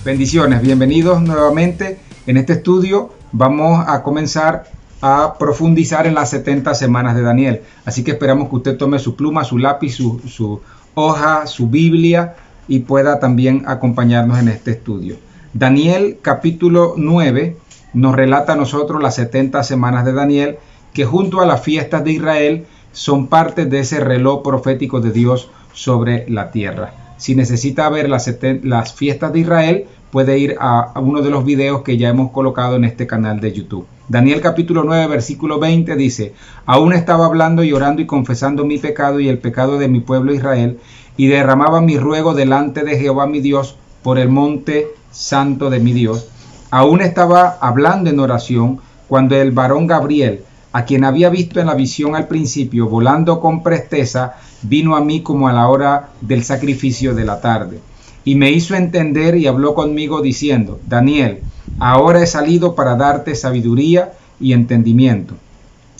Bendiciones, bienvenidos nuevamente. En este estudio vamos a comenzar a profundizar en las 70 semanas de Daniel. Así que esperamos que usted tome su pluma, su lápiz, su hoja, su Biblia y pueda también acompañarnos en este estudio. Daniel capítulo 9 nos relata a nosotros las 70 semanas de Daniel, que junto a las fiestas de Israel son parte de ese reloj profético de Dios sobre la tierra. Si necesita ver las fiestas de Israel, puede ir a uno de los videos que ya hemos colocado en este canal de YouTube. Daniel capítulo 9 versículo 20 dice: aún estaba hablando y orando y confesando mi pecado y el pecado de mi pueblo Israel, y derramaba mi ruego delante de Jehová mi Dios por el monte santo de mi Dios. Aún estaba hablando en oración cuando el varón Gabriel, a quien había visto en la visión al principio, volando con presteza, vino a mí como a la hora del sacrificio de la tarde. Y me hizo entender y habló conmigo diciendo: Daniel, ahora he salido para darte sabiduría y entendimiento.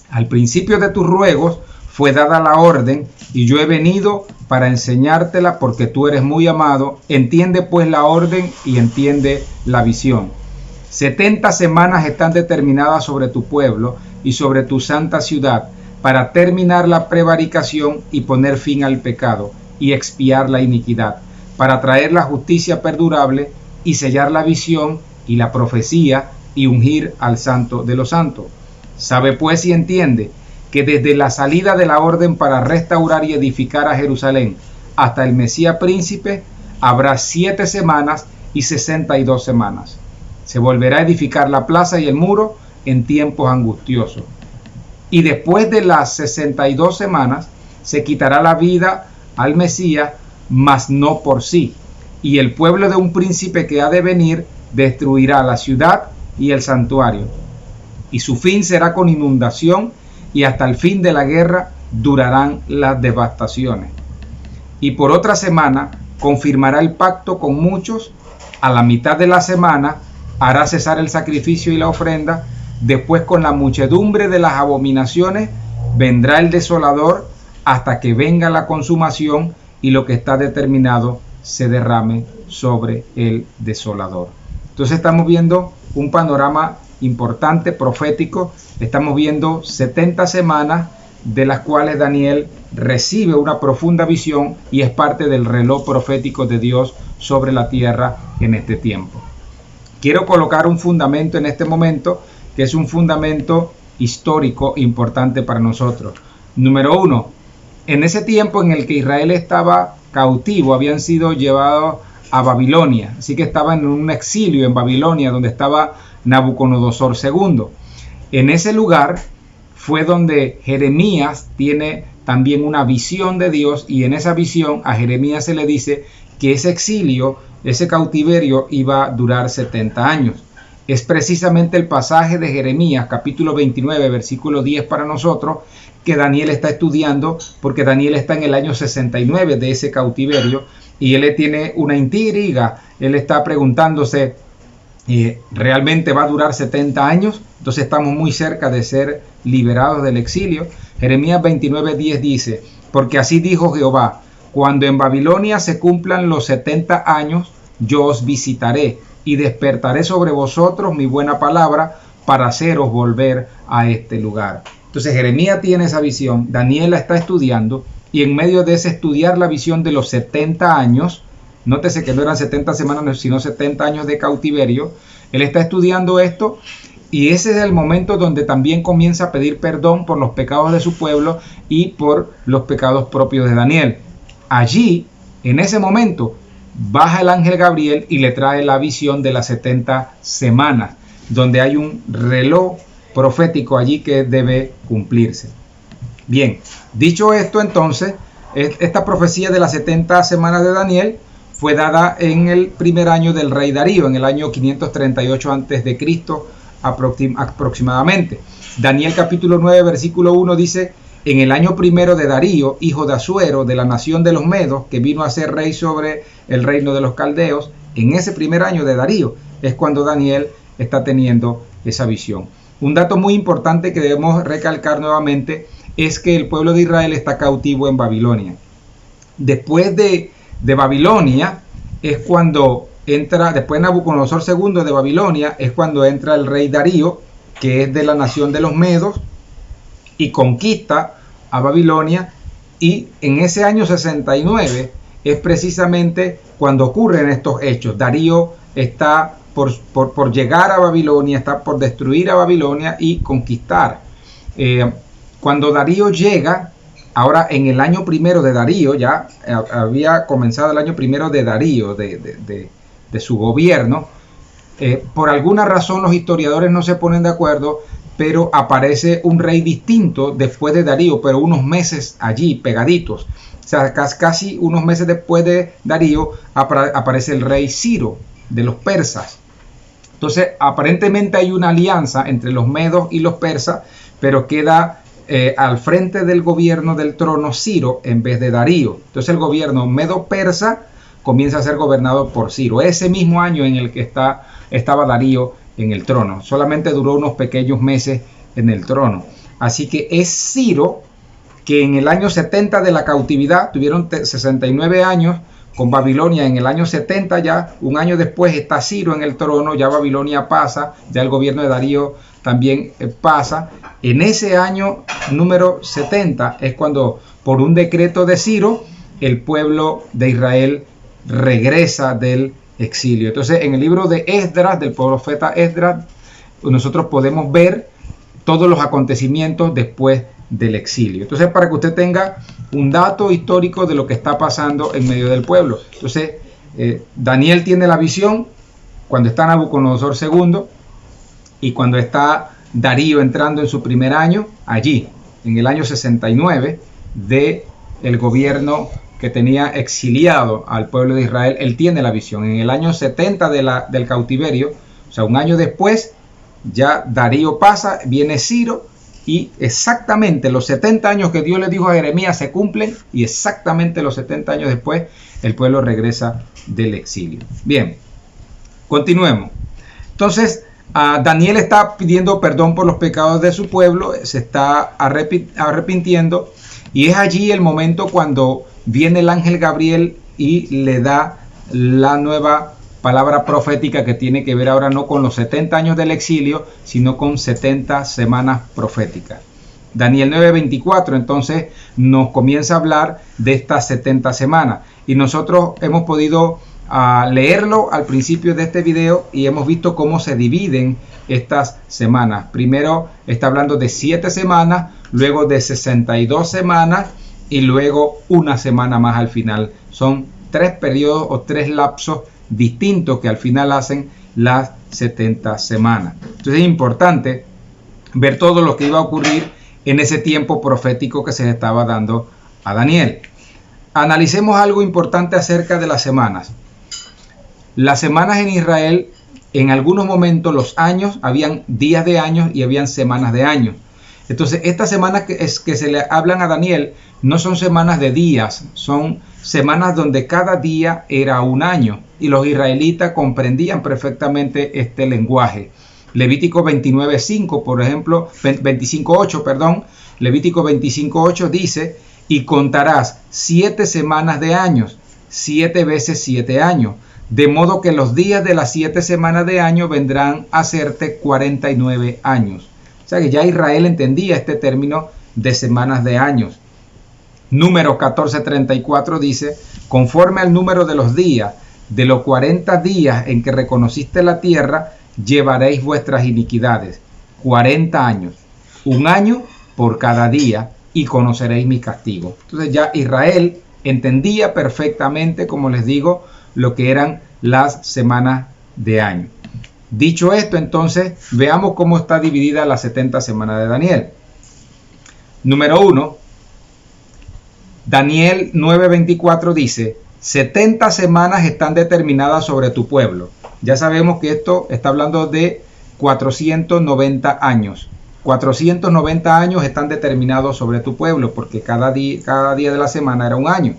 Al principio de tus ruegos fue dada la orden, y yo he venido para enseñártela porque tú eres muy amado. Entiende pues la orden y entiende la visión. 70 semanas están determinadas sobre tu pueblo y sobre tu santa ciudad, para terminar la prevaricación y poner fin al pecado y expiar la iniquidad, para traer la justicia perdurable y sellar la visión y la profecía y ungir al santo de los santos. Sabe pues y entiende que desde la salida de la orden para restaurar y edificar a Jerusalén hasta el Mesías príncipe habrá 7 semanas y 62 semanas. Se volverá a edificar la plaza y el muro en tiempos angustiosos. Y después de las 62 semanas se quitará la vida al Mesías, mas no por sí. Y el pueblo de un príncipe que ha de venir destruirá la ciudad y el santuario. Y su fin será con inundación, y hasta el fin de la guerra durarán las devastaciones. Y por otra semana confirmará el pacto con muchos. A la mitad de la semana hará cesar el sacrificio y la ofrenda. Después, con la muchedumbre de las abominaciones, vendrá el desolador hasta que venga la consumación y lo que está determinado se derrame sobre el desolador. Entonces estamos viendo un panorama importante, profético. Estamos viendo 70 semanas de las cuales Daniel recibe una profunda visión y es parte del reloj profético de Dios sobre la tierra en este tiempo. Quiero colocar un fundamento en este momento, que es un fundamento histórico importante para nosotros. Número 1, en ese tiempo en el que Israel estaba cautivo, habían sido llevados a Babilonia, así que estaban en un exilio en Babilonia, donde estaba Nabucodonosor II. En ese lugar fue donde Jeremías tiene también una visión de Dios, y en esa visión a Jeremías se le dice que ese exilio, ese cautiverio iba a durar 70 años. Es precisamente el pasaje de Jeremías capítulo 29 versículo 10 para nosotros que Daniel está estudiando, porque Daniel está en el año 69 de ese cautiverio y él tiene una intriga. Él está preguntándose, ¿realmente va a durar 70 años? Entonces estamos muy cerca de ser liberados del exilio. Jeremías 29:10 dice: porque así dijo Jehová, cuando en Babilonia se cumplan los 70 años, yo os visitaré y despertaré sobre vosotros mi buena palabra para haceros volver a este lugar. Entonces Jeremías tiene esa visión, Daniel la está estudiando, y en medio de ese estudiar la visión de los 70 años, nótese que no eran 70 semanas, sino 70 años de cautiverio, él está estudiando esto, y ese es el momento donde también comienza a pedir perdón por los pecados de su pueblo y por los pecados propios de Daniel. Allí, en ese momento, baja el ángel Gabriel y le trae la visión de las 70 semanas, donde hay un reloj profético allí que debe cumplirse. Bien, dicho esto, entonces, esta profecía de las 70 semanas de Daniel fue dada en el primer año del rey Darío, en el año 538 a.C. aproximadamente. Daniel capítulo 9 versículo 1 dice: en el año primero de Darío, hijo de Asuero, de la nación de los Medos, que vino a ser rey sobre el reino de los caldeos, en ese primer año de Darío es cuando Daniel está teniendo esa visión. Un dato muy importante que debemos recalcar nuevamente es que el pueblo de Israel está cautivo en Babilonia. Después de Babilonia es cuando entra, después de Nabucodonosor II de Babilonia, es cuando entra el rey Darío, que es de la nación de los Medos, y conquista a Babilonia, y en ese año 69 es precisamente cuando ocurren estos hechos. Darío está por llegar a Babilonia, está por destruir a Babilonia y conquistar. Cuando Darío llega, ahora en el año primero de Darío, ya había comenzado el año primero de Darío, de su gobierno, por alguna razón los historiadores no se ponen de acuerdo, pero aparece un rey distinto después de Darío, pero unos meses allí pegaditos. O sea, casi unos meses después de Darío aparece el rey Ciro de los persas. Entonces, aparentemente hay una alianza entre los medos y los persas, pero queda al frente del gobierno del trono Ciro en vez de Darío. Entonces, el gobierno medo-persa comienza a ser gobernado por Ciro. Ese mismo año en el que estaba Darío en el trono. Solamente duró unos pequeños meses en el trono. Así que es Ciro que en el año 70 de la cautividad, tuvieron 69 años con Babilonia. En el año 70 ya, un año después, está Ciro en el trono. Ya Babilonia pasa, ya el gobierno de Darío también pasa. En ese año número 70 es cuando, por un decreto de Ciro, el pueblo de Israel regresa del exilio. Entonces, en el libro de Esdras, del profeta Esdras, nosotros podemos ver todos los acontecimientos después del exilio. Entonces, para que usted tenga un dato histórico de lo que está pasando en medio del pueblo. Entonces, Daniel tiene la visión cuando está Nabucodonosor II y cuando está Darío entrando en su primer año, allí, en el año 69 del gobierno que tenía exiliado al pueblo de Israel. Él tiene la visión. En el año 70 del cautiverio, o sea, un año después, ya Darío pasa, viene Ciro, y exactamente los 70 años que Dios le dijo a Jeremías se cumplen, y exactamente los 70 años después el pueblo regresa del exilio. Bien, continuemos. Entonces, Daniel está pidiendo perdón por los pecados de su pueblo, se está arrepintiendo, y es allí el momento cuando viene el ángel Gabriel y le da la nueva palabra profética que tiene que ver ahora no con los 70 años del exilio, sino con 70 semanas proféticas. Daniel 9:24 entonces nos comienza a hablar de estas 70 semanas, y nosotros hemos podido leerlo al principio de este video y hemos visto cómo se dividen estas semanas. Primero está hablando de 7 semanas, luego de 62 semanas y luego una semana más al final. Son 3 periodos o 3 lapsos distintos que al final hacen las 70 semanas. Entonces es importante ver todo lo que iba a ocurrir en ese tiempo profético que se le estaba dando a Daniel. Analicemos algo importante acerca de las semanas. Las semanas en Israel, en algunos momentos los años, habían días de años y habían semanas de años. Entonces, estas semanas que se le hablan a Daniel no son semanas de días, son semanas donde cada día era un año, y los israelitas comprendían perfectamente este lenguaje. Levítico 29:5, por ejemplo, 25:8, perdón, Levítico 25:8 dice: y contarás 7 semanas de años, 7 veces 7 años, de modo que los días de las 7 semanas de año vendrán a hacerte 49 años. O sea que ya Israel entendía este término de semanas de años. Número 14:34 dice: conforme al número de los días, de los 40 días en que reconociste la tierra, llevaréis vuestras iniquidades. 40 años, un año por cada día, y conoceréis mi castigo. Entonces ya Israel entendía perfectamente, como les digo, lo que eran las semanas de año. Dicho esto, entonces, veamos cómo está dividida las 70 semanas de Daniel. Número 1, Daniel 9:24 dice: 70 semanas están determinadas sobre tu pueblo. Ya sabemos que esto está hablando de 490 años. 490 años están determinados sobre tu pueblo, porque cada día de la semana era un año.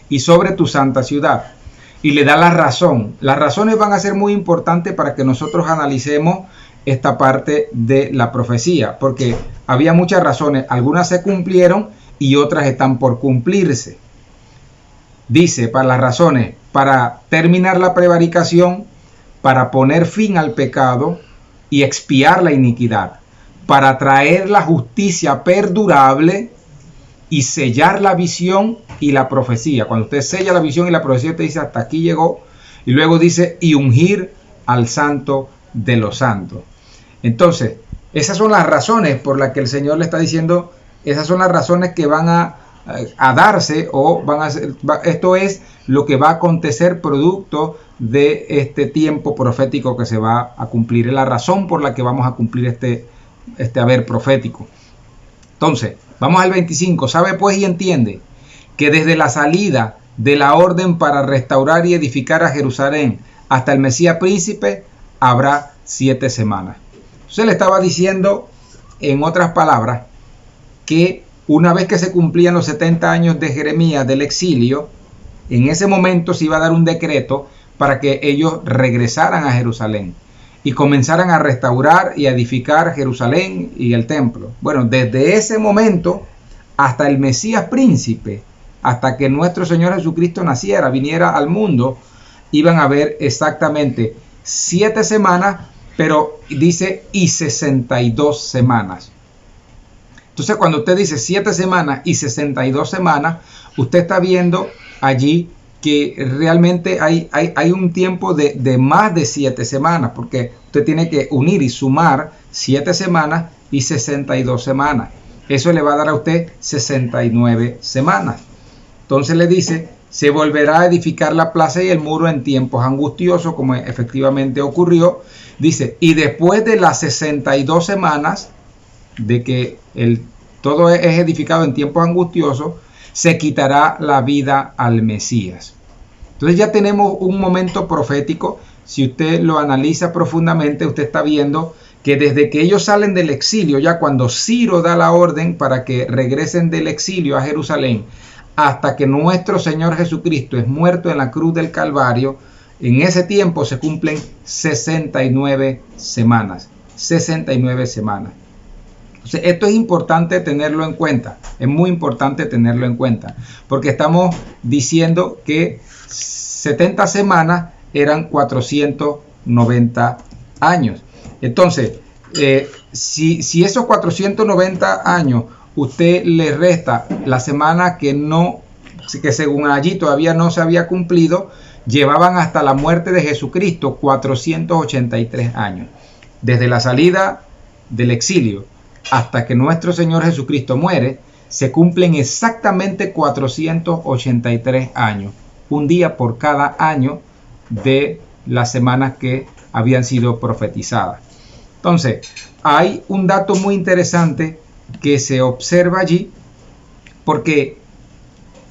Y sobre tu santa ciudad. Y le da la razón. Las razones van a ser muy importantes para que nosotros analicemos esta parte de la profecía, porque había muchas razones. Algunas se cumplieron y otras están por cumplirse. Dice, para las razones, para terminar la prevaricación, para poner fin al pecado y expiar la iniquidad, para traer la justicia perdurable y sellar la visión y la profecía. Cuando usted sella la visión y la profecía, usted dice, hasta aquí llegó. Y luego dice, y ungir al santo de los santos. Entonces, esas son las razones por las que el Señor le está diciendo, esas son las razones que van a darse o van a ser, esto es lo que va a acontecer producto de este tiempo profético que se va a cumplir. Es la razón por la que vamos a cumplir este haber profético. Entonces, vamos al 25. Sabe pues y entiende que desde la salida de la orden para restaurar y edificar a Jerusalén hasta el Mesías príncipe habrá 7 semanas. Entonces le estaba diciendo, en otras palabras, que una vez que se cumplían los 70 años de Jeremías del exilio, en ese momento se iba a dar un decreto para que ellos regresaran a Jerusalén y comenzaran a restaurar y a edificar Jerusalén y el templo. Bueno, desde ese momento hasta el Mesías príncipe, hasta que nuestro Señor Jesucristo naciera, viniera al mundo, iban a haber exactamente 7 semanas, pero dice y 62 semanas. Entonces, cuando usted dice 7 semanas y 62 semanas, usted está viendo allí que realmente hay un tiempo de más de 7 semanas, porque usted tiene que unir y sumar 7 semanas y 62 semanas. Eso le va a dar a usted 69 semanas. Entonces le dice, se volverá a edificar la plaza y el muro en tiempos angustiosos, como efectivamente ocurrió. Dice, y después de las 62 semanas de que todo es edificado en tiempos angustiosos, se quitará la vida al Mesías. Entonces ya tenemos un momento profético. Si usted lo analiza profundamente, usted está viendo que desde que ellos salen del exilio, ya cuando Ciro da la orden para que regresen del exilio a Jerusalén, hasta que nuestro Señor Jesucristo es muerto en la cruz del Calvario, en ese tiempo se cumplen 69 semanas. 69 semanas. Entonces, esto es importante tenerlo en cuenta. Es muy importante tenerlo en cuenta. Porque estamos diciendo que 70 semanas eran 490 años. Entonces, si esos 490 años usted le resta la semana que según allí todavía no se había cumplido, llevaban hasta la muerte de Jesucristo 483 años. Desde la salida del exilio hasta que nuestro Señor Jesucristo muere, se cumplen exactamente 483 años. Un día por cada año de las semanas que habían sido profetizadas. Entonces, hay un dato muy interesante que se observa allí, porque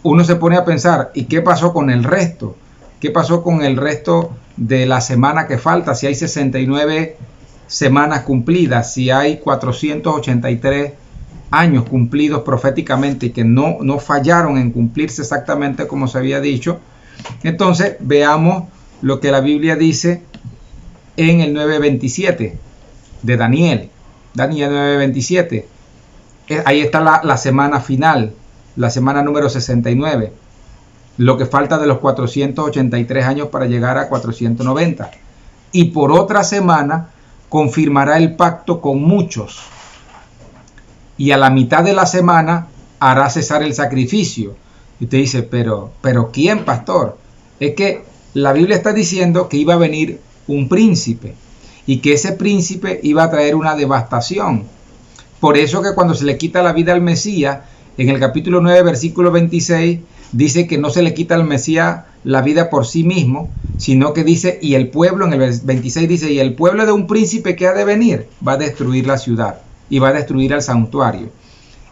uno se pone a pensar, ¿y qué pasó con el resto? ¿Qué pasó con el resto de la semana que falta? Si hay 69 semanas cumplidas, si hay 483 años cumplidos proféticamente y que no fallaron en cumplirse exactamente como se había dicho. Entonces veamos lo que la Biblia dice en el 9:27 de Daniel. Daniel 9:27. Ahí está la semana final, la semana número 69. Lo que falta de los 483 años para llegar a 490. Y por otra semana confirmará el pacto con muchos. Y a la mitad de la semana hará cesar el sacrificio. Y usted dice, pero ¿quién, pastor? Es que la Biblia está diciendo que iba a venir un príncipe. Y que ese príncipe iba a traer una devastación. Por eso que cuando se le quita la vida al Mesías, en el capítulo 9, versículo 26, dice que no se le quita al Mesías la vida por sí mismo, sino que dice, y el pueblo, en el 26 dice, y el pueblo de un príncipe que ha de venir va a destruir la ciudad y va a destruir el santuario.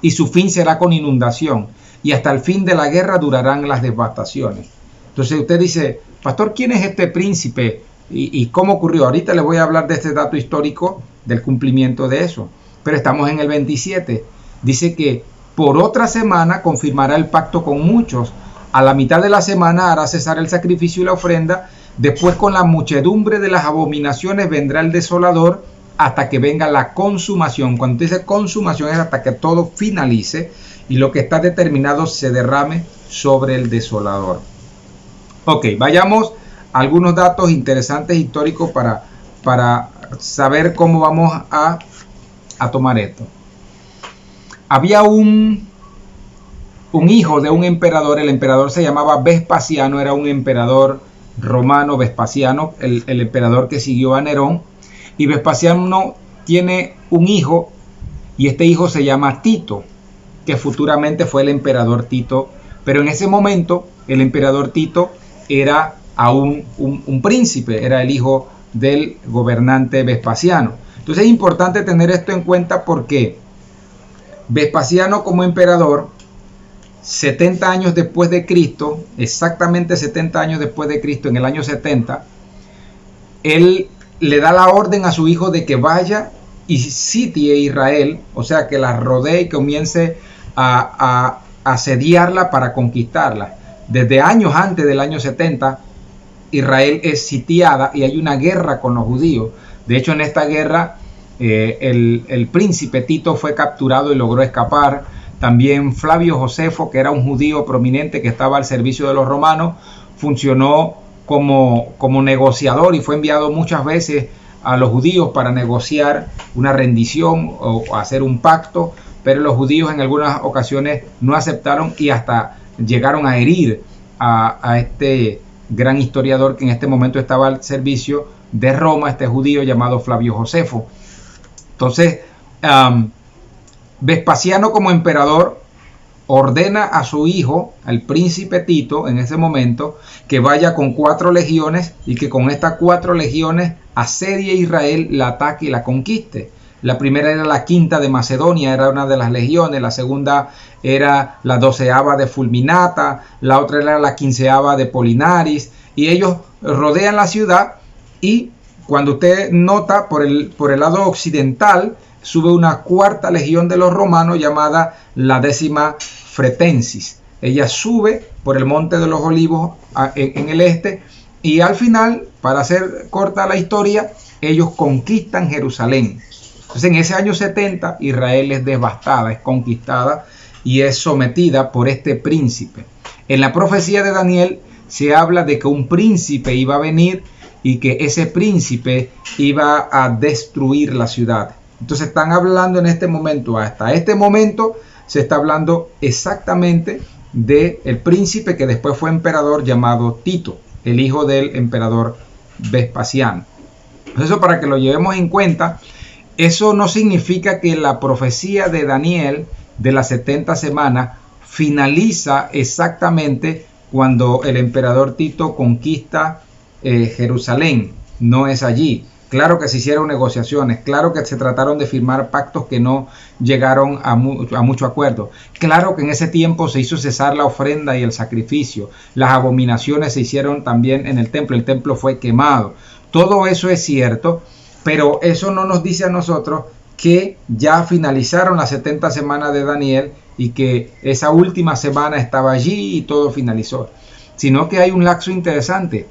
Y su fin será con inundación, y hasta el fin de la guerra durarán las devastaciones. Entonces usted dice, pastor, ¿quién es este príncipe? ¿Y cómo ocurrió? Ahorita le voy a hablar de este dato histórico del cumplimiento de eso. Pero estamos en el 27. Dice que por otra semana confirmará el pacto con muchos. A la mitad de la semana hará cesar el sacrificio y la ofrenda. Después, con la muchedumbre de las abominaciones, vendrá el desolador hasta que venga la consumación. Cuando dice consumación es hasta que todo finalice y lo que está determinado se derrame sobre el desolador. Ok, vayamos a algunos datos interesantes históricos para saber cómo vamos a tomar esto. Había un hijo de un emperador, el emperador se llamaba Vespasiano, era un emperador romano, Vespasiano, el emperador que siguió a Nerón, y Vespasiano tiene un hijo, y este hijo se llama Tito, que futuramente fue el emperador Tito, pero en ese momento el emperador Tito era aún un príncipe, era el hijo del gobernante Vespasiano. Entonces es importante tener esto en cuenta porque Vespasiano como emperador, 70 años después de Cristo, exactamente 70 años después de Cristo, en el año 70, él le da la orden a su hijo de que vaya y sitie Israel, o sea, que la rodee y comience a asediarla para conquistarla. Desde años antes del año 70, Israel es sitiada y hay una guerra con los judíos. De hecho, en esta guerra, el príncipe Tito fue capturado y logró escapar. También Flavio Josefo, que era un judío prominente que estaba al servicio de los romanos, funcionó como negociador y fue enviado muchas veces a los judíos para negociar una rendición o hacer un pacto, pero los judíos en algunas ocasiones no aceptaron y hasta llegaron a herir a este gran historiador que en este momento estaba al servicio de Roma, este judío llamado Flavio Josefo. Entonces, Vespasiano como emperador ordena a su hijo, al príncipe Tito, en ese momento, que vaya con 4 legiones y que con estas 4 legiones asedie a Israel, la ataque y la conquiste. La primera era la quinta de Macedonia, era una de las legiones, la segunda era la 12ª de Fulminata, la otra era la 15ª de Polinaris, y ellos rodean la ciudad y cuando usted nota por el lado occidental, sube una 4ª legión de los romanos llamada la 10ª Fretensis. Ella sube por el Monte de los Olivos en el este y al final, para hacer corta la historia, ellos conquistan Jerusalén. Entonces en ese año 70 Israel es devastada, es conquistada y es sometida por este príncipe. En la profecía de Daniel se habla de que un príncipe iba a venir y que ese príncipe iba a destruir la ciudad. Entonces están hablando en este momento, hasta este momento se está hablando exactamente del príncipe que después fue emperador llamado Tito, el hijo del emperador Vespasiano. Eso para que lo llevemos en cuenta. Eso no significa que la profecía de Daniel de las 70 semanas finaliza exactamente cuando el emperador Tito conquista Jerusalén. No es allí. Claro que se hicieron negociaciones, claro que se trataron de firmar pactos que no llegaron a mucho acuerdo. Claro que en ese tiempo se hizo cesar la ofrenda y el sacrificio. Las abominaciones se hicieron también en el templo fue quemado. Todo eso es cierto, pero eso no nos dice a nosotros que ya finalizaron las 70 semanas de Daniel y que esa última semana estaba allí y todo finalizó. Sino que hay un lapso interesante,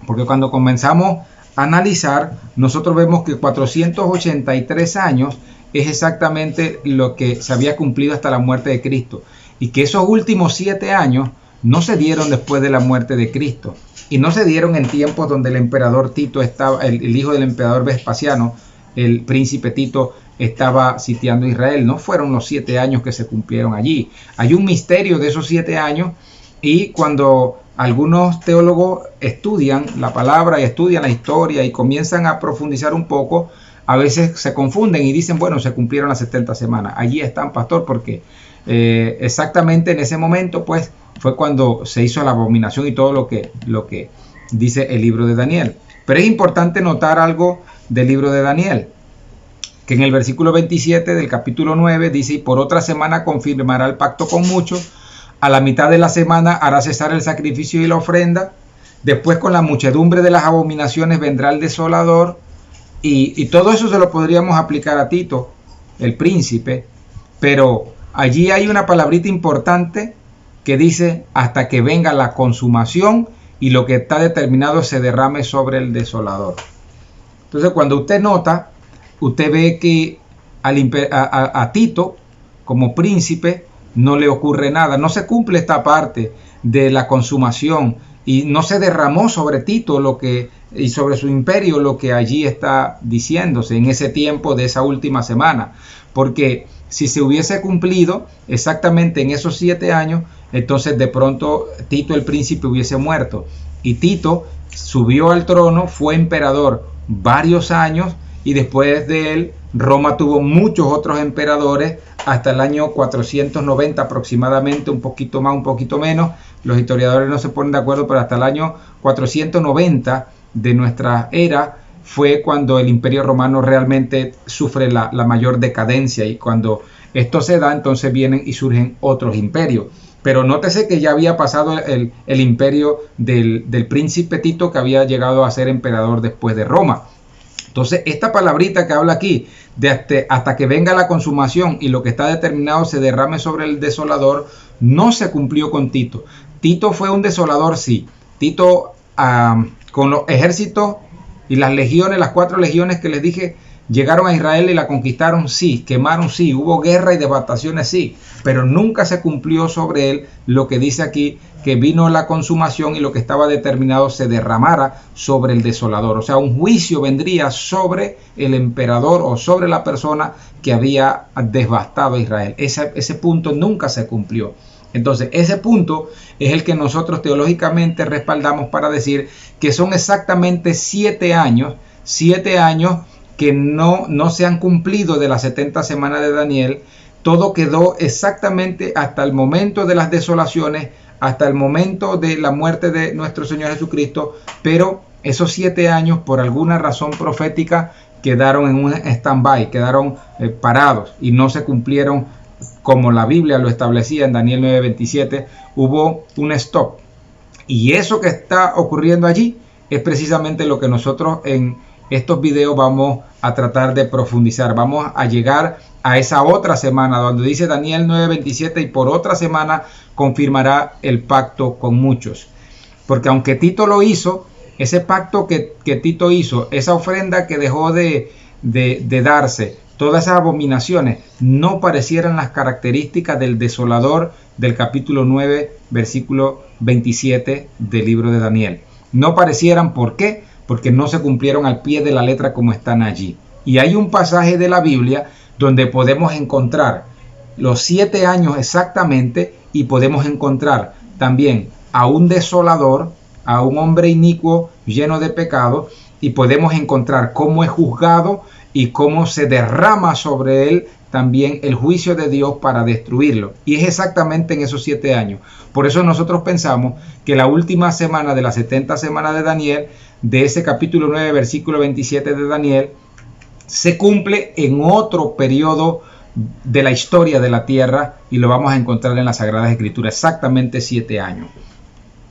porque cuando comenzamos analizar, nosotros vemos que 483 años es exactamente lo que se había cumplido hasta la muerte de Cristo y que esos últimos 7 años no se dieron después de la muerte de Cristo y no se dieron en tiempos donde el emperador Tito estaba, el hijo del emperador Vespasiano, el príncipe Tito estaba sitiando Israel. No fueron los 7 años que se cumplieron allí. Hay un misterio de esos 7 años y cuando algunos teólogos estudian la palabra y estudian la historia y comienzan a profundizar un poco, a veces se confunden y dicen, bueno, se cumplieron las 70 semanas. Allí están, pastor, porque exactamente en ese momento, pues, fue cuando se hizo la abominación y todo lo que dice el libro de Daniel. Pero es importante notar algo del libro de Daniel, que en el versículo 27 del capítulo 9 dice, y por otra semana confirmará el pacto con muchos. A la mitad de la semana hará cesar el sacrificio y la ofrenda. Después con la muchedumbre de las abominaciones vendrá el desolador. Y todo eso se lo podríamos aplicar a Tito, el príncipe. Pero allí hay una palabrita importante que dice hasta que venga la consumación y lo que está determinado se derrame sobre el desolador. Entonces cuando usted nota, usted ve que a Tito como príncipe no le ocurre nada, no se cumple esta parte de la consumación y no se derramó sobre Tito y sobre su imperio lo que allí está diciéndose en ese tiempo de esa última semana, porque si se hubiese cumplido exactamente en esos 7 años, entonces de pronto Tito el príncipe hubiese muerto, y Tito subió al trono, fue emperador varios años, y después de él Roma tuvo muchos otros emperadores hasta el año 490 aproximadamente, un poquito más, un poquito menos, los historiadores no se ponen de acuerdo, pero hasta el año 490 de nuestra era fue cuando el Imperio Romano realmente sufre la mayor decadencia, y cuando esto se da, entonces vienen y surgen otros imperios. Pero nótese que ya había pasado el imperio del príncipe Tito, que había llegado a ser emperador después de Roma. Entonces, esta palabrita que habla aquí, de hasta que venga la consumación y lo que está determinado se derrame sobre el desolador, no se cumplió con Tito. Tito fue un desolador, sí. Tito, con los ejércitos y las legiones, las 4 legiones que les dije, llegaron a Israel y la conquistaron, sí. Quemaron, sí. Hubo guerra y devastaciones, sí. Pero nunca se cumplió sobre él lo que dice aquí, que vino la consumación y lo que estaba determinado se derramara sobre el desolador. O sea, un juicio vendría sobre el emperador o sobre la persona que había devastado a Israel. Ese punto nunca se cumplió. Entonces, ese punto es el que nosotros teológicamente respaldamos para decir que son exactamente 7 años que no se han cumplido de las 70 semanas de Daniel. Todo quedó exactamente hasta el momento de las desolaciones, hasta el momento de la muerte de nuestro Señor Jesucristo, pero esos 7 años, por alguna razón profética, quedaron en un stand-by, quedaron parados y no se cumplieron como la Biblia lo establecía en Daniel 9:27, hubo un stop. Y eso que está ocurriendo allí es precisamente lo que nosotros en estos videos vamos a tratar de profundizar. Vamos a llegar a esa otra semana donde dice Daniel 9:27, y por otra semana confirmará el pacto con muchos. Porque aunque Tito lo hizo, ese pacto que Tito hizo, esa ofrenda que dejó de darse, todas esas abominaciones, no parecieran las características del desolador del capítulo 9, versículo 27 del libro de Daniel. No parecieran, ¿por qué? Porque no se cumplieron al pie de la letra como están allí. Y hay un pasaje de la Biblia donde podemos encontrar los 7 años exactamente, y podemos encontrar también a un desolador, a un hombre inicuo lleno de pecado, y podemos encontrar cómo es juzgado y cómo se derrama sobre él también el juicio de Dios para destruirlo. Y es exactamente en esos 7 años. Por eso nosotros pensamos que la última semana de las 70 semanas de Daniel, de ese capítulo 9, versículo 27 de Daniel, se cumple en otro periodo de la historia de la tierra, y lo vamos a encontrar en las Sagradas Escrituras, exactamente 7 años.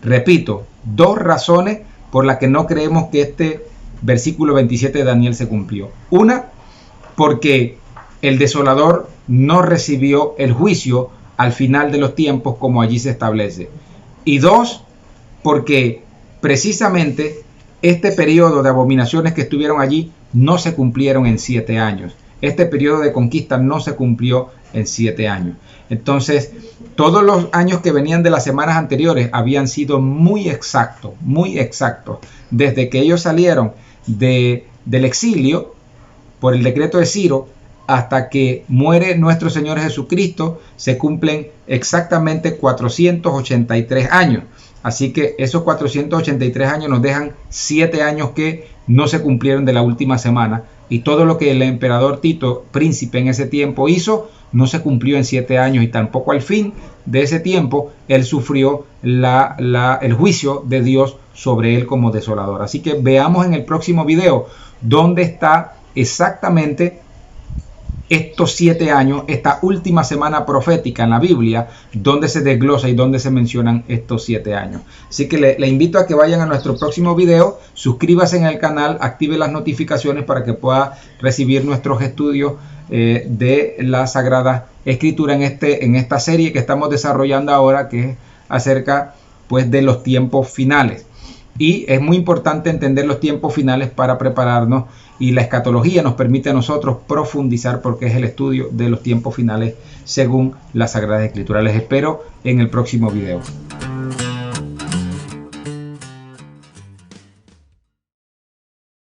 Repito, 2 razones por las que no creemos que este versículo 27 de Daniel se cumplió. Una, porque el desolador no recibió el juicio al final de los tiempos como allí se establece. Y 2, porque precisamente este periodo de abominaciones que estuvieron allí no se cumplieron en 7 años. Este periodo de conquista no se cumplió en 7 años. Entonces, todos los años que venían de las semanas anteriores habían sido muy exactos, desde que ellos salieron del exilio por el decreto de Ciro hasta que muere nuestro Señor Jesucristo, se cumplen exactamente 483 años. Así que esos 483 años nos dejan 7 años que no se cumplieron de la última semana, y todo lo que el emperador Tito, príncipe en ese tiempo, hizo no se cumplió en 7 años, y tampoco al fin de ese tiempo él sufrió el juicio de Dios sobre él como desolador. Así que veamos en el próximo video dónde está exactamente estos 7 años, esta última semana profética en la Biblia, donde se desglosa y donde se mencionan estos 7 años. Así que le invito a que vayan a nuestro próximo video, suscríbase en el canal, active las notificaciones para que pueda recibir nuestros estudios de la Sagrada Escritura en esta serie que estamos desarrollando ahora, que es acerca pues de los tiempos finales. Y es muy importante entender los tiempos finales para prepararnos, y la escatología nos permite a nosotros profundizar, porque es el estudio de los tiempos finales según la Sagrada Escritura. Les espero en el próximo video.